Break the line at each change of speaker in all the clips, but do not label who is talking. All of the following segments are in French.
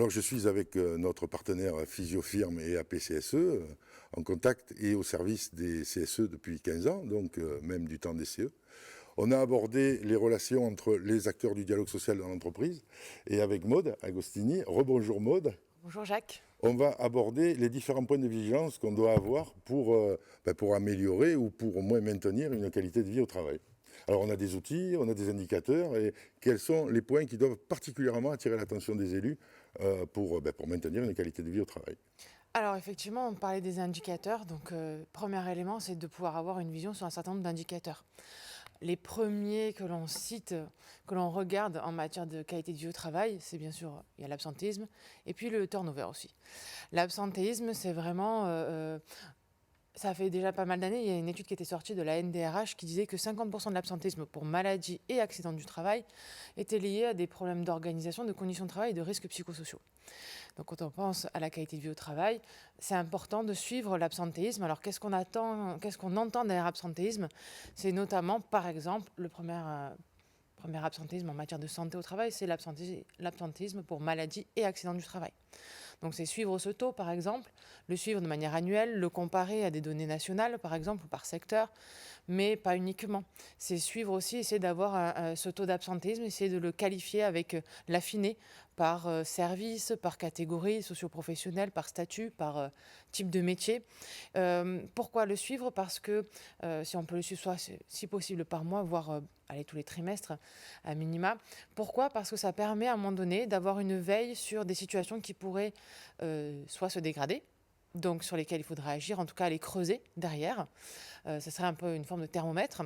Alors je suis avec notre partenaire Physiofirme et APCSE en contact et au service des CSE depuis 15 ans, donc même du temps des CE. On a abordé les relations entre les acteurs du dialogue social dans l'entreprise et avec Maude Agostini. Rebonjour Maude.
Bonjour Jacques.
On va aborder les différents points de vigilance qu'on doit avoir pour améliorer ou pour au moins maintenir une qualité de vie au travail. Alors on a des outils, on a des indicateurs, et quels sont les points qui doivent particulièrement attirer l'attention des élus pour maintenir une qualité de vie au travail?
Alors effectivement, on parlait des indicateurs. Donc premier élément, c'est de pouvoir avoir une vision sur un certain nombre d'indicateurs. Les premiers que l'on cite, que l'on regarde en matière de qualité de vie au travail, c'est bien sûr, il y a l'absentéisme et puis le turnover aussi. L'absentéisme, c'est vraiment... ça fait déjà pas mal d'années, il y a une étude qui était sortie de la NDRH qui disait que 50% de l'absentéisme pour maladie et accident du travail était lié à des problèmes d'organisation, de conditions de travail et de risques psychosociaux. Donc quand on pense à la qualité de vie au travail, c'est important de suivre l'absentéisme. Alors qu'est-ce qu'on entend derrière absentéisme? C'est notamment, par exemple, le premier absentéisme en matière de santé au travail, c'est l'absentéisme pour maladie et accident du travail. Donc c'est suivre ce taux, par exemple, le suivre de manière annuelle, le comparer à des données nationales, par exemple, ou par secteur, mais pas uniquement. C'est suivre aussi, essayer d'avoir ce taux d'absentéisme, essayer de le qualifier avec l'affiner par service, par catégorie socio-professionnelle, par statut, par type de métier. Pourquoi le suivre? Parce que si on peut le suivre, soit si possible par mois, voire aller tous les trimestres à minima. Pourquoi? Parce que ça permet à un moment donné d'avoir une veille sur des situations qui pourraient soit se dégrader, donc sur lesquelles il faudra agir, en tout cas les creuser derrière. Ça serait un peu une forme de thermomètre.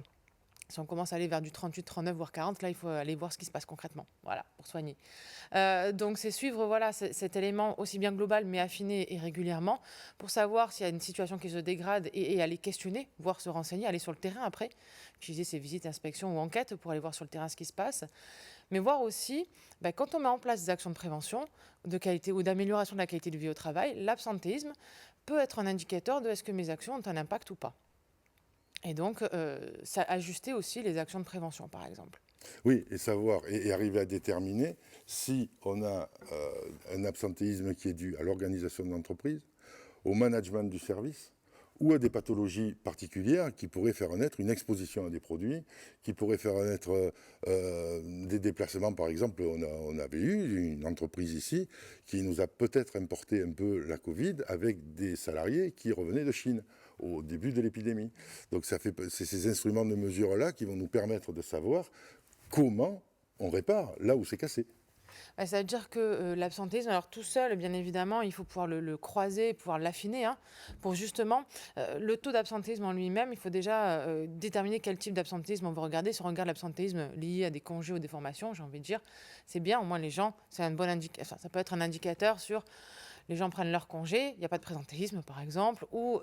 Si on commence à aller vers du 38, 39, voire 40, là, il faut aller voir ce qui se passe concrètement, voilà, pour soigner. Donc, c'est suivre cet élément aussi bien global, mais affiné et régulièrement, pour savoir s'il y a une situation qui se dégrade et aller questionner, voir se renseigner, aller sur le terrain après, utiliser ces visites, inspections ou enquêtes pour aller voir sur le terrain ce qui se passe. Mais voir aussi, quand on met en place des actions de prévention, de qualité ou d'amélioration de la qualité de vie au travail, l'absentéisme peut être un indicateur de est-ce que mes actions ont un impact ou pas. Et donc, ça ajuster aussi les actions de prévention, par exemple.
Oui, et savoir et arriver à déterminer si on a un absentéisme qui est dû à l'organisation de l'entreprise, au management du service, ou à des pathologies particulières qui pourraient faire naître une exposition à des produits, qui pourraient faire naître des déplacements. Par exemple, on avait eu une entreprise ici qui nous a peut-être importé un peu la Covid avec des salariés qui revenaient de Chine au début de l'épidémie. Donc c'est ces instruments de mesure-là qui vont nous permettre de savoir comment on répare là où c'est cassé.
C'est-à-dire que l'absentéisme, alors tout seul, bien évidemment, il faut pouvoir le croiser, pouvoir l'affiner, pour justement, le taux d'absentéisme en lui-même, il faut déjà déterminer quel type d'absentéisme on veut regarder. Si on regarde l'absentéisme lié à des congés ou des formations, j'ai envie de dire, c'est bien, au moins les gens, c'est un bon indicateur, ça peut être un indicateur sur les gens prennent leur congé, il n'y a pas de présentéisme par exemple, ou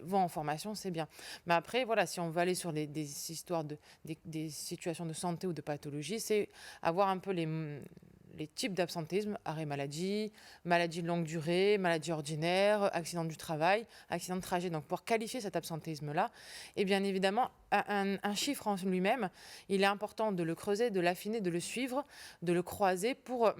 vont en formation, c'est bien. Mais après, voilà, si on veut aller sur des histoires des situations de santé ou de pathologie, c'est avoir un peu les types d'absentéisme, arrêt maladie, maladie de longue durée, maladie ordinaire, accident du travail, accident de trajet. Donc pour qualifier cet absentéisme-là, et bien évidemment, un chiffre en lui-même, il est important de le creuser, de l'affiner, de le suivre, de le croiser pour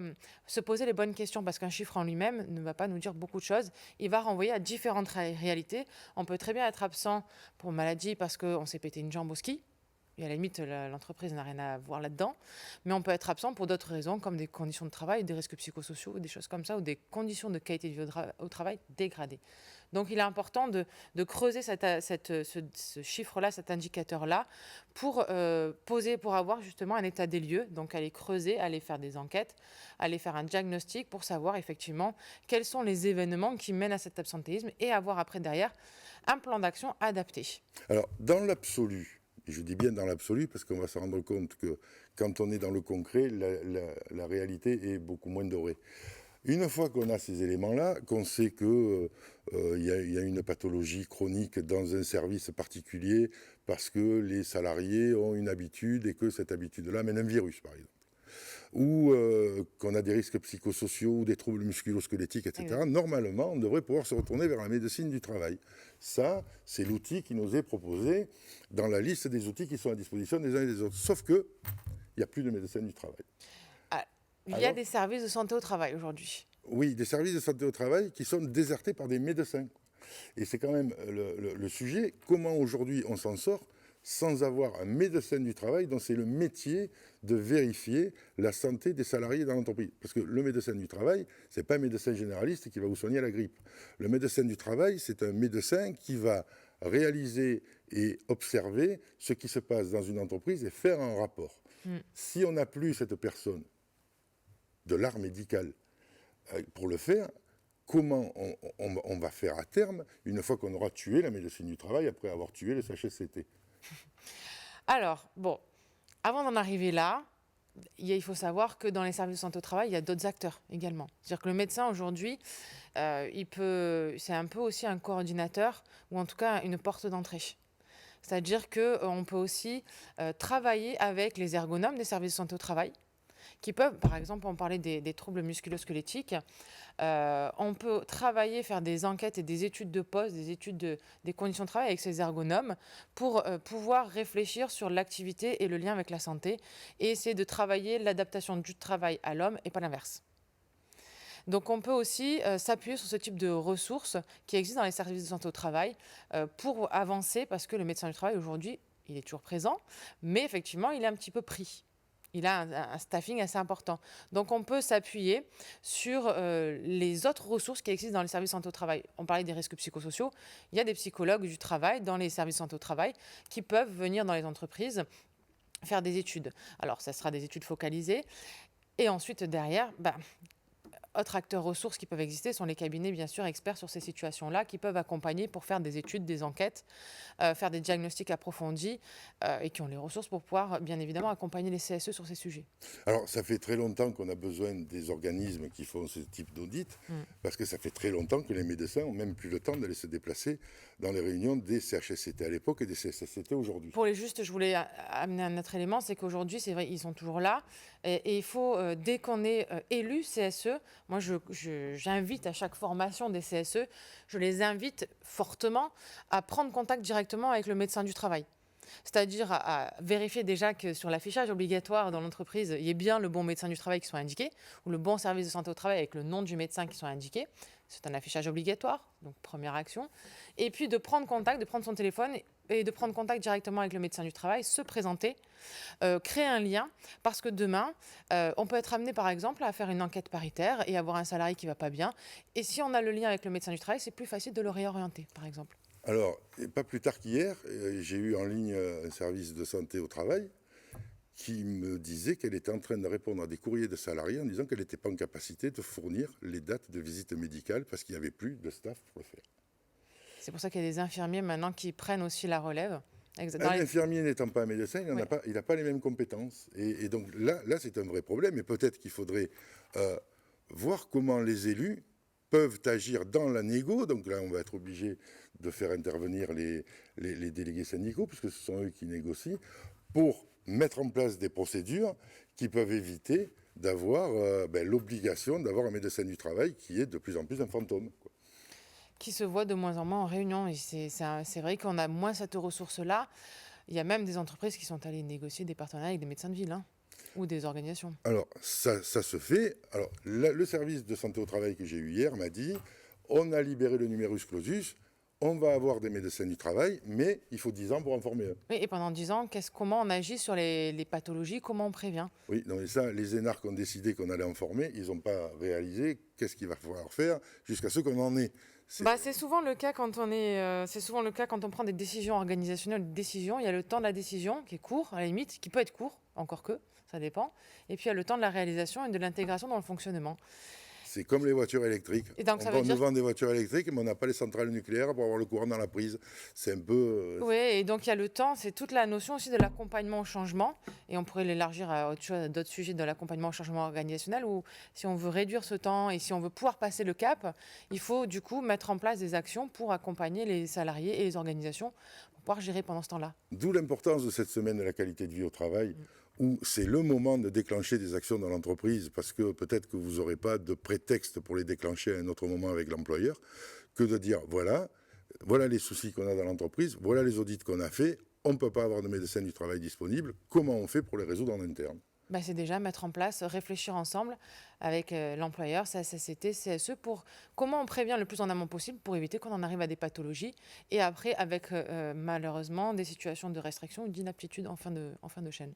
se poser les bonnes questions, parce qu'un chiffre en lui-même ne va pas nous dire beaucoup de choses. Il va renvoyer à différentes réalités. On peut très bien être absent pour maladie parce qu'on s'est pété une jambe au ski. Et à la limite, l'entreprise n'a rien à voir là-dedans. Mais on peut être absent pour d'autres raisons, comme des conditions de travail, des risques psychosociaux, des choses comme ça, ou des conditions de qualité de vie au travail dégradées. Donc il est important de creuser ce chiffre-là, cet indicateur-là, pour pour avoir justement un état des lieux, donc aller creuser, aller faire des enquêtes, aller faire un diagnostic pour savoir effectivement quels sont les événements qui mènent à cet absentéisme et avoir après derrière un plan d'action adapté.
Alors, dans l'absolu, et je dis bien dans l'absolu parce qu'on va se rendre compte que quand on est dans le concret, la réalité est beaucoup moins dorée. Une fois qu'on a ces éléments-là, qu'on sait qu'il y a une pathologie chronique dans un service particulier parce que les salariés ont une habitude et que cette habitude-là mène un virus, par exemple, ou qu'on a des risques psychosociaux ou des troubles musculo-squelettiques, etc.,
Exact.
normalement, on devrait pouvoir se retourner vers la médecine du travail. Ça, c'est l'outil qui nous est proposé dans la liste des outils qui sont à disposition des uns et des autres. Sauf qu'il n'y a plus de médecin du travail.
Il y a des services de santé au travail aujourd'hui.
Oui, des services de santé au travail qui sont désertés par des médecins. Et c'est quand même le sujet, comment aujourd'hui on s'en sort sans avoir un médecin du travail dont c'est le métier de vérifier la santé des salariés dans l'entreprise. Parce que le médecin du travail, ce n'est pas un médecin généraliste qui va vous soigner la grippe. Le médecin du travail, c'est un médecin qui va réaliser et observer ce qui se passe dans une entreprise et faire un rapport. Si on n'a plus cette personne de l'art médical pour le faire, comment on va faire à terme, une fois qu'on aura tué la médecine du travail, après avoir tué le CHSCT?
Alors, bon, avant d'en arriver là, il faut savoir que dans les services de santé au travail, il y a d'autres acteurs également. C'est-à-dire que le médecin aujourd'hui, c'est un peu aussi un coordinateur ou en tout cas une porte d'entrée. C'est-à-dire qu'on peut aussi travailler avec les ergonomes des services de santé au travail qui peuvent, par exemple, on parlait des troubles musculo-squelettiques, on peut travailler, faire des enquêtes et des études de poste, des conditions de travail avec ces ergonomes pour pouvoir réfléchir sur l'activité et le lien avec la santé et essayer de travailler l'adaptation du travail à l'homme et pas l'inverse. Donc on peut aussi s'appuyer sur ce type de ressources qui existent dans les services de santé au travail pour avancer parce que le médecin du travail aujourd'hui, il est toujours présent, mais effectivement, il est un petit peu pris. Il a un staffing assez important. Donc, on peut s'appuyer sur les autres ressources qui existent dans les services de santé au travail. On parlait des risques psychosociaux. Il y a des psychologues du travail dans les services de santé au travail qui peuvent venir dans les entreprises faire des études. Alors, ça sera des études focalisées. Et ensuite, derrière, autres acteurs ressources qui peuvent exister sont les cabinets, bien sûr, experts sur ces situations-là, qui peuvent accompagner pour faire des études, des enquêtes, faire des diagnostics approfondis et qui ont les ressources pour pouvoir, bien évidemment, accompagner les CSE sur ces sujets.
Alors, ça fait très longtemps qu'on a besoin des organismes qui font ce type d'audit, parce que ça fait très longtemps que les médecins n'ont même plus le temps d'aller se déplacer dans les réunions des CHSCT à l'époque et des CSSCT aujourd'hui.
Pour les justes, je voulais amener un autre élément, c'est qu'aujourd'hui, c'est vrai, ils sont toujours là. Et il faut, dès qu'on est élu CSE, moi, j'invite à chaque formation des CSE, je les invite fortement à prendre contact directement avec le médecin du travail. C'est-à-dire à vérifier déjà que sur l'affichage obligatoire dans l'entreprise, il y ait bien le bon médecin du travail qui soit indiqué, ou le bon service de santé au travail avec le nom du médecin qui soit indiqué. C'est un affichage obligatoire, donc première action. Et puis de prendre contact, de prendre son téléphone et de prendre contact directement avec le médecin du travail, se présenter, créer un lien, parce que demain, on peut être amené par exemple à faire une enquête paritaire et avoir un salarié qui ne va pas bien. Et si on a le lien avec le médecin du travail, c'est plus facile de le réorienter, par exemple.
Alors, pas plus tard qu'hier, j'ai eu en ligne un service de santé au travail qui me disait qu'elle était en train de répondre à des courriers de salariés en disant qu'elle n'était pas en capacité de fournir les dates de visite médicale parce qu'il n'y avait plus de staff pour le faire.
C'est pour ça qu'il y a des infirmiers maintenant qui prennent aussi la relève.
Un infirmier n'étant pas un médecin, il n'a pas les mêmes compétences. Et donc là c'est un vrai problème. Et peut-être qu'il faudrait voir comment les élus peuvent agir dans la négo. Donc là, on va être obligé de faire intervenir les délégués syndicaux, puisque ce sont eux qui négocient, pour mettre en place des procédures qui peuvent éviter d'avoir l'obligation d'avoir un médecin du travail qui est de plus en plus un fantôme, quoi.
Qui se voit de moins en moins en réunion. Et c'est vrai qu'on a moins cette ressource-là. Il y a même des entreprises qui sont allées négocier des partenariats avec des médecins de ville ou des organisations.
Alors, ça se fait. Alors, le service de santé au travail que j'ai eu hier m'a dit, on a libéré le numerus clausus, on va avoir des médecins du travail, mais il faut 10 ans pour en former un.
Oui, et pendant 10 ans, comment on agit sur les pathologies, comment on prévient?
Oui, non, mais ça, les énarques ont décidé qu'on allait en former, ils n'ont pas réalisé qu'est-ce qu'il va falloir faire jusqu'à ce qu'on en ait.
C'est souvent le cas quand on prend des décisions organisationnelles, il y a le temps de la décision qui est court, à la limite, qui peut être court, encore que, ça dépend, et puis il y a le temps de la réalisation et de l'intégration dans le fonctionnement.
C'est comme les voitures électriques.
Donc,
on nous vend des voitures électriques, mais on n'a pas les centrales nucléaires pour avoir le courant dans la prise. C'est un peu...
Oui, et donc il y a le temps, c'est toute la notion aussi de l'accompagnement au changement, et on pourrait l'élargir à d'autres sujets de l'accompagnement au changement organisationnel, où si on veut réduire ce temps et si on veut pouvoir passer le cap, il faut du coup mettre en place des actions pour accompagner les salariés et les organisations pour pouvoir gérer pendant ce temps-là.
D'où l'importance de cette semaine de la qualité de vie au travail, où c'est le moment de déclencher des actions dans l'entreprise, parce que peut-être que vous n'aurez pas de prétexte pour les déclencher à un autre moment avec l'employeur, que de dire, voilà les soucis qu'on a dans l'entreprise, voilà les audits qu'on a fait, on ne peut pas avoir de médecin du travail disponible, comment on fait pour les résoudre en interne?
C'est déjà mettre en place, réfléchir ensemble avec l'employeur, sa CCT, CSE, pour comment on prévient le plus en amont possible pour éviter qu'on en arrive à des pathologies. Et après, avec malheureusement des situations de restriction ou d'inaptitude en fin de chaîne.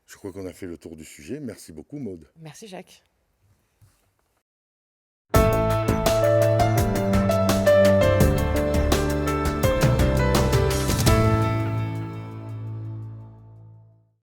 Je crois qu'on a fait le tour du sujet. Merci beaucoup, Maude.
Merci Jacques.